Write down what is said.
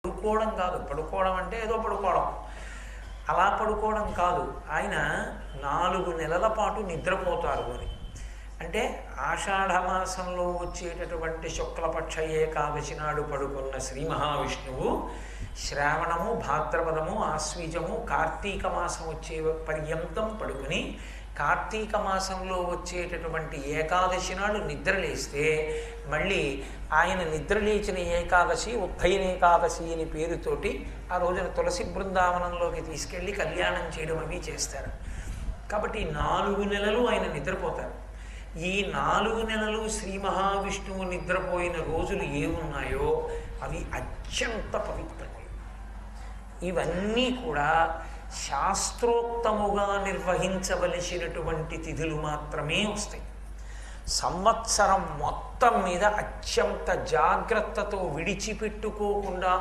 పడుకోవడం కాదు, పడుకోవడం అంటే ఏదో పడుకోవడం, అలా పడుకోవడం కాదు. ఆయన 4 నెలల పాటు నిద్రపోతారు అని. అంటే ఆషాఢమాసంలో వచ్చేటటువంటి శుక్లపక్ష ఏకాదశి నాడు పడుకున్న శ్రీ మహావిష్ణువు శ్రావణము, భాద్రపదము, ఆశ్వీజము, కార్తీక మాసం వచ్చే పర్యంతం పడుకుని కార్తీక మాసంలో వచ్చేటటువంటి ఏకాదశి నాడు నిద్రలేస్తే మళ్ళీ ఆయన నిద్రలేచిన ఏకాదశి ఉత్తైన ఏకాదశి అని పేరుతోటి ఆ రోజున తులసి బృందావనంలోకి తీసుకెళ్ళి కళ్యాణం చేయడం అవి చేస్తారు. కాబట్టి 4 నెలలు ఆయన నిద్రపోతారు. ఈ 4 నెలలు శ్రీ మహావిష్ణువు నిద్రపోయిన రోజులు ఏమున్నాయో అవి అత్యంత పవిత్రములు. ఇవన్నీ కూడా శాస్త్రోక్తముగా నిర్వహించవలసినటువంటి తిథులు మాత్రమే వస్తాయి. సంవత్సరం మొత్తం మీద అత్యంత జాగ్రత్తతో విడిచిపెట్టుకోకుండా